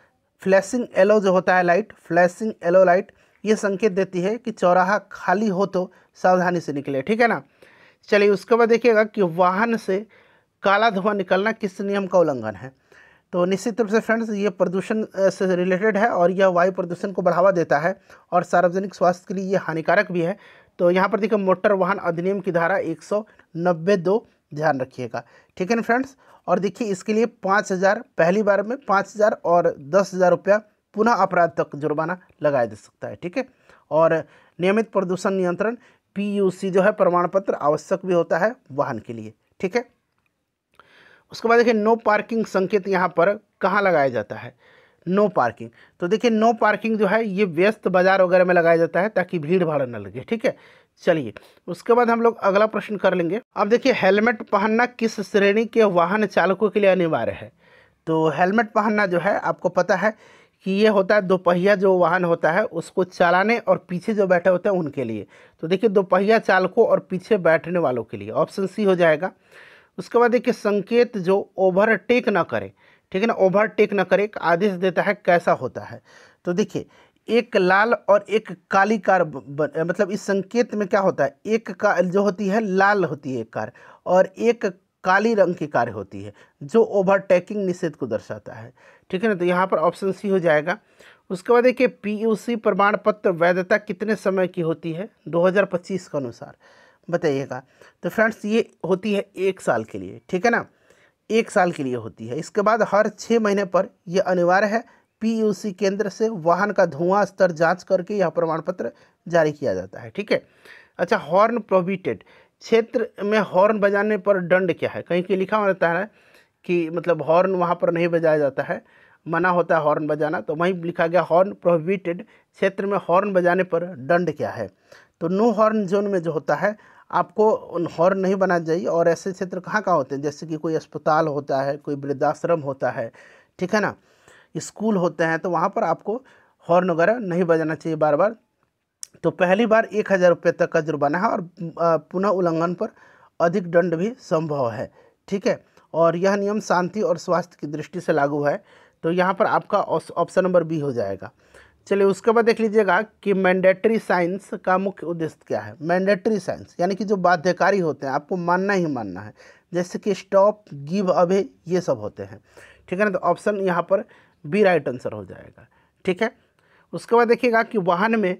फ्लैशिंग येलो जो होता है लाइट, फ्लैशिंग येलो लाइट ये संकेत देती है कि चौराहा खाली हो तो सावधानी से निकले। ठीक है ना। चलिए उसके बाद देखिएगा कि वाहन से काला धुआं निकलना किस नियम का उल्लंघन है। तो निश्चित रूप से फ्रेंड्स ये प्रदूषण से रिलेटेड है और यह वायु प्रदूषण को बढ़ावा देता है और सार्वजनिक स्वास्थ्य के लिए ये हानिकारक भी है। तो यहाँ पर देखिए मोटर वाहन अधिनियम की धारा 192 ध्यान रखिएगा। ठीक है ना फ्रेंड्स। और देखिए इसके लिए 5,000 पहली बार में 5,000 और 10,000 रुपया पुनः अपराध तक जुर्माना लगाया जा सकता है। ठीक है, और नियमित प्रदूषण नियंत्रण PUC जो है प्रमाण पत्र आवश्यक भी होता है वाहन के लिए। ठीक है, उसके बाद देखिए नो पार्किंग संकेत यहाँ पर कहाँ लगाया जाता है, नो पार्किंग। तो देखिए नो पार्किंग जो है ये व्यस्त बाजार वगैरह में लगाया जाता है ताकि भीड़ भाड़ न लगे। ठीक है, चलिए उसके बाद हम लोग अगला प्रश्न कर लेंगे। अब देखिए हेलमेट पहनना किस श्रेणी के वाहन चालकों के लिए अनिवार्य है। तो हेलमेट पहनना जो है आपको पता है कि ये होता है दोपहिया जो वाहन होता है उसको चलाने और पीछे जो बैठे होते हैं उनके लिए। तो देखिए दोपहिया चालकों और पीछे बैठने वालों के लिए, ऑप्शन सी हो जाएगा। उसके बाद देखिए संकेत जो ओवरटेक ना करे, ठीक है ना, ओवरटेक ना करे, एक आदेश देता है, कैसा होता है। तो देखिए एक लाल और एक काली कार मतलब इस संकेत में क्या होता है, एक कार जो होती है लाल होती है एक कार, और एक काली रंग की कार होती है जो ओवरटेकिंग निषेध को दर्शाता है। ठीक है ना, तो यहाँ पर ऑप्शन सी हो जाएगा। उसके बाद देखिए PUC प्रमाण पत्र वैधता कितने समय की होती है 2025 के अनुसार, बताइएगा। तो फ्रेंड्स ये होती है 1 साल के लिए। ठीक है ना, 1 साल के लिए होती है। इसके बाद हर 6 महीने पर यह अनिवार्य है PUC केंद्र से वाहन का धुआं स्तर जांच करके यह प्रमाण पत्र जारी किया जाता है। ठीक है, अच्छा हॉर्न प्रोहिबिटेड क्षेत्र में हॉर्न बजाने पर दंड क्या है, कहीं कहीं लिखा हुआ रहता है कि मतलब हॉर्न वहाँ पर नहीं बजाया जाता है, मना होता है हॉर्न बजाना, तो वहीं लिखा गया हॉर्न प्रोहिबिटेड क्षेत्र में हॉर्न बजाने पर दंड क्या है। तो नो हॉर्न जोन में जो होता है आपको हॉर्न नहीं बनाना चाहिए। और ऐसे क्षेत्र कहाँ कहाँ होते हैं, जैसे कि कोई अस्पताल होता है, कोई वृद्धाश्रम होता है, ठीक है ना, स्कूल होते हैं, तो वहाँ पर आपको हॉर्न वगैरह नहीं बजाना चाहिए बार बार। तो पहली बार 1000 रुपये तक का जुर्माना है और पुनः उल्लंघन पर अधिक दंड भी संभव है। ठीक है, और यह नियम शांति और स्वास्थ्य की दृष्टि से लागू है। तो यहाँ पर आपका ऑप्शन नंबर बी हो जाएगा। चलिए उसके बाद देख लीजिएगा कि मैंडेटरी साइंस का मुख्य उद्देश्य क्या है। मैंडेटरी साइंस यानी कि जो बाध्यकारी होते हैं, आपको मानना ही मानना है, जैसे कि स्टॉप, गिव अवे, ये सब होते हैं। ठीक है ना, तो ऑप्शन यहाँ पर बी राइट आंसर हो जाएगा। ठीक है, उसके बाद देखिएगा कि वाहन में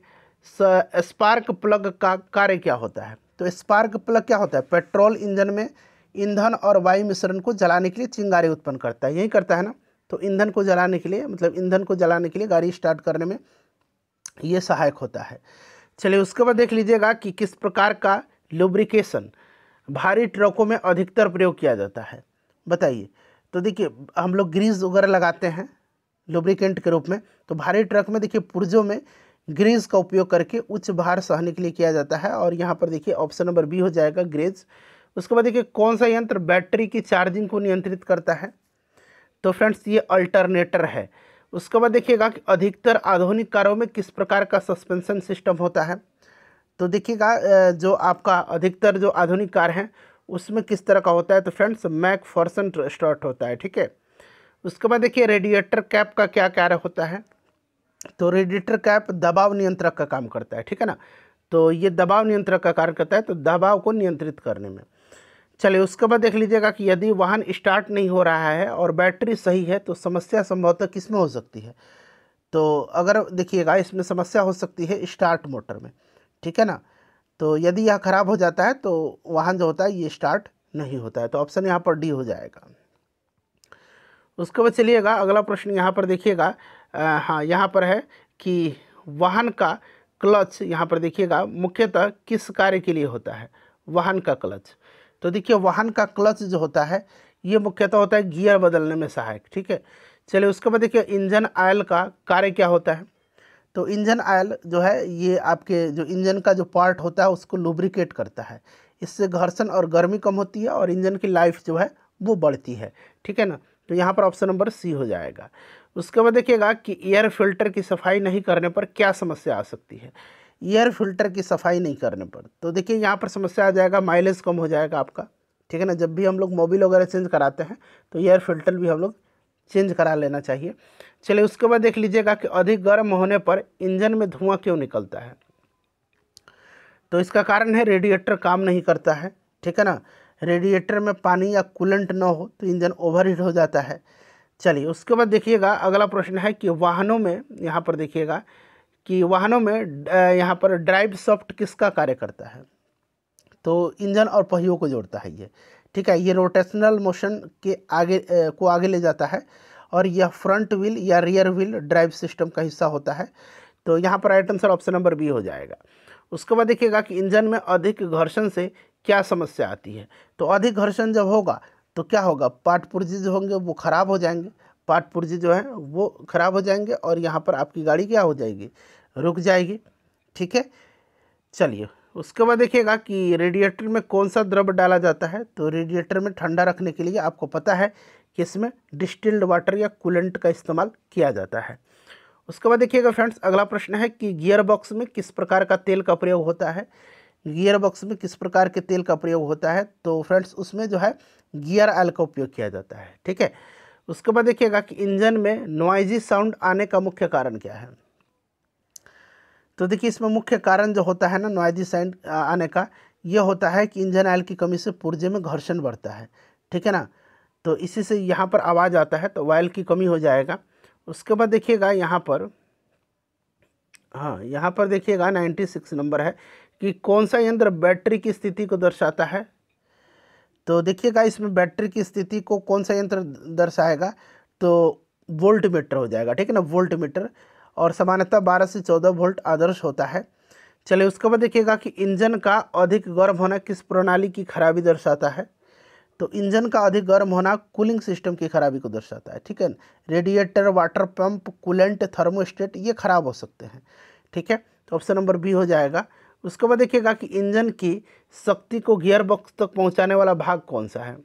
स्पार्क प्लग का कार्य क्या होता है। तो स्पार्क प्लग क्या होता है, पेट्रोल इंजन में ईंधन और वायु मिश्रण को जलाने के लिए चिंगारी उत्पन्न करता है, यही करता है ना। तो ईंधन को जलाने के लिए, मतलब ईंधन को जलाने के लिए गाड़ी स्टार्ट करने में ये सहायक होता है। चलिए उसके बाद देख लीजिएगा कि किस प्रकार का लुब्रिकेशन भारी ट्रकों में अधिकतर प्रयोग किया जाता है, बताइए। तो देखिए हम लोग ग्रीस वगैरह लगाते हैं लुब्रिकेंट के रूप में, तो भारी ट्रक में देखिए पुर्जों में ग्रीस का उपयोग करके उच्च भार सहने के लिए किया जाता है, और यहाँ पर देखिए ऑप्शन नंबर बी हो जाएगा, ग्रेज। उसके बाद देखिए कौन सा यंत्र बैटरी की चार्जिंग को नियंत्रित करता है। तो फ्रेंड्स ये अल्टरनेटर है। उसके बाद देखिएगा कि अधिकतर आधुनिक कारों में किस प्रकार का सस्पेंशन सिस्टम होता है। तो देखिएगा जो आपका अधिकतर जो आधुनिक कार हैं उसमें किस तरह का होता है, तो फ्रेंड्स मैकफर्सन स्टार्ट होता है। ठीक है, उसके बाद देखिए रेडिएटर कैप का क्या कार्य होता है। तो रेडिएटर कैप दबाव नियंत्रक का काम करता है। ठीक है ना, तो ये दबाव नियंत्रक का कार्य करता है, तो दबाव को नियंत्रित करने में। चलिए उसके बाद देख लीजिएगा कि यदि वाहन स्टार्ट नहीं हो रहा है और बैटरी सही है तो समस्या संभवतः किस में हो सकती है। तो अगर देखिएगा इसमें समस्या हो सकती है स्टार्ट मोटर में। ठीक है ना, तो यदि यह खराब हो जाता है तो वाहन जो होता है ये स्टार्ट नहीं होता है। तो ऑप्शन यहाँ पर डी हो जाएगा। उसके बाद चलिएगा अगला प्रश्न यहाँ पर देखिएगा, हाँ यहाँ पर है कि वाहन का क्लच यहाँ पर देखिएगा मुख्यतः किस कार्य के लिए होता है, वाहन का क्लच। तो देखिए वाहन का क्लच जो होता है ये मुख्यतः होता है गियर बदलने में सहायक। ठीक है, चलिए उसके बाद देखिए इंजन ऑयल का कार्य क्या होता है। तो इंजन ऑयल जो है ये आपके जो इंजन का जो पार्ट होता है उसको लुब्रिकेट करता है, इससे घर्षण और गर्मी कम होती है और इंजन की लाइफ जो है वो बढ़ती है। ठीक है ना, तो यहाँ पर ऑप्शन नंबर सी हो जाएगा। उसके बाद देखिएगा कि एयर फिल्टर की सफाई नहीं करने पर क्या समस्या आ सकती है। एयर फिल्टर की सफाई नहीं करने पर तो देखिए यहाँ पर समस्या आ जाएगा, माइलेज कम हो जाएगा आपका। ठीक है ना, जब भी हम लोग मोबिल वगैरह चेंज कराते हैं तो एयर फिल्टर भी हम लोग चेंज करा लेना चाहिए। चलिए उसके बाद देख लीजिएगा कि अधिक गर्म होने पर इंजन में धुआं क्यों निकलता है। तो इसका कारण है रेडिएटर काम नहीं करता है। ठीक है ना, रेडिएटर में पानी या कूलेंट न हो तो इंजन ओवरहीट हो जाता है। चलिए उसके बाद देखिएगा अगला प्रश्न है कि वाहनों में, यहाँ पर देखिएगा कि वाहनों में यहाँ पर ड्राइव शाफ्ट किसका कार्य करता है। तो इंजन और पहियों को जोड़ता है ये। ठीक है, ये रोटेशनल मोशन के आगे को आगे ले जाता है और यह फ्रंट व्हील या रियर व्हील ड्राइव सिस्टम का हिस्सा होता है। तो यहाँ पर right answer option number B हो जाएगा। उसके बाद देखिएगा कि इंजन में अधिक घर्षण से क्या समस्या आती है। तो अधिक घर्षण जब होगा तो क्या होगा, पार्ट पुर्जे जो होंगे वो खराब हो जाएंगे, पार्ट पुर्जे जो हैं वो खराब हो जाएंगे और यहाँ पर आपकी गाड़ी क्या हो जाएगी, रुक जाएगी। ठीक है, चलिए उसके बाद देखिएगा कि रेडिएटर में कौन सा द्रव डाला जाता है। तो रेडिएटर में ठंडा रखने के लिए आपको पता है कि इसमें डिस्टिल्ड वाटर या कूलेंट का इस्तेमाल किया जाता है। उसके बाद देखिएगा फ्रेंड्स, अगला प्रश्न है कि गियर बॉक्स में किस प्रकार का तेल का प्रयोग होता है। गियर बॉक्स में किस प्रकार के तेल का प्रयोग होता है। तो फ्रेंड्स उसमें जो है गियर ऑयल का उपयोग किया जाता है। ठीक है, उसके बाद देखिएगा कि इंजन में नॉइजी साउंड आने का मुख्य कारण क्या है। तो देखिए इसमें मुख्य कारण जो होता है ना नॉइजी साउंड आने का, ये होता है कि इंजन ऑयल की कमी से पुर्जे में घर्षण बढ़ता है। ठीक है ना, तो इसी से यहाँ पर आवाज़ आता है, तो ऑयल की कमी हो जाएगा। उसके बाद देखिएगा यहाँ पर, हाँ यहाँ पर देखिएगा 96 नंबर है कि कौन सा यंत्र बैटरी की स्थिति को दर्शाता है। तो देखिएगा इसमें बैटरी की स्थिति को कौन सा यंत्र दर्शाएगा, तो वोल्ट मीटर हो जाएगा। ठीक है ना, वोल्ट मीटर, और सामान्यतः 12 से 14 वोल्ट आदर्श होता है। चलिए उसके बाद देखिएगा कि इंजन का अधिक गर्म होना किस प्रणाली की खराबी दर्शाता है। तो इंजन का अधिक गर्म होना कूलिंग सिस्टम की खराबी को दर्शाता है। ठीक है, radiator, water pump, coolant, thermostat ये खराब हो सकते हैं। ठीक है, तो ऑप्शन नंबर बी हो जाएगा। उसके बाद देखिएगा कि इंजन की शक्ति को गियर बॉक्स तक पहुंचाने वाला भाग कौन सा है।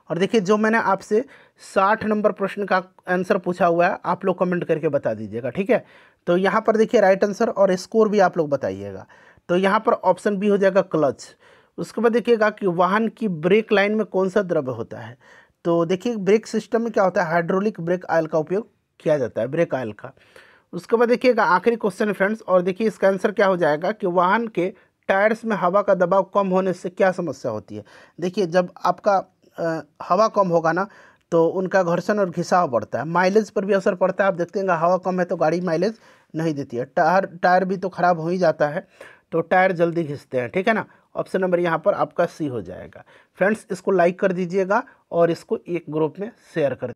और देखिए जो मैंने आपसे 60 नंबर प्रश्न का आंसर पूछा हुआ है, आप लोग कमेंट करके बता दीजिएगा। ठीक है, तो यहाँ पर देखिए राइट आंसर और स्कोर भी आप लोग बताइएगा। तो यहाँ पर ऑप्शन बी हो जाएगा क्लच। उसके बाद देखिएगा कि वाहन की ब्रेक लाइन में कौन सा द्रव्य होता है। तो देखिए ब्रेक सिस्टम में क्या होता है, हाइड्रोलिक ब्रेक ऑयल का उपयोग किया जाता है, ब्रेक ऑयल का। उसके बाद देखिएगा आखिरी क्वेश्चन है फ्रेंड्स, और देखिए इसका आंसर क्या हो जाएगा कि वाहन के टायर्स में हवा का दबाव कम होने से क्या समस्या होती है। देखिए जब आपका हवा कम होगा ना तो उनका घर्षण और घिसाव बढ़ता है, माइलेज पर भी असर पड़ता है। आप देखते हैं हवा कम है तो गाड़ी माइलेज नहीं देती है, टायर भी तो खराब हो ही जाता है, तो टायर जल्दी घिसते हैं। ठीक है ना, ऑप्शन नंबर यहाँ पर आपका सी हो जाएगा। फ्रेंड्स इसको लाइक कर दीजिएगा और इसको एक ग्रुप में शेयर कर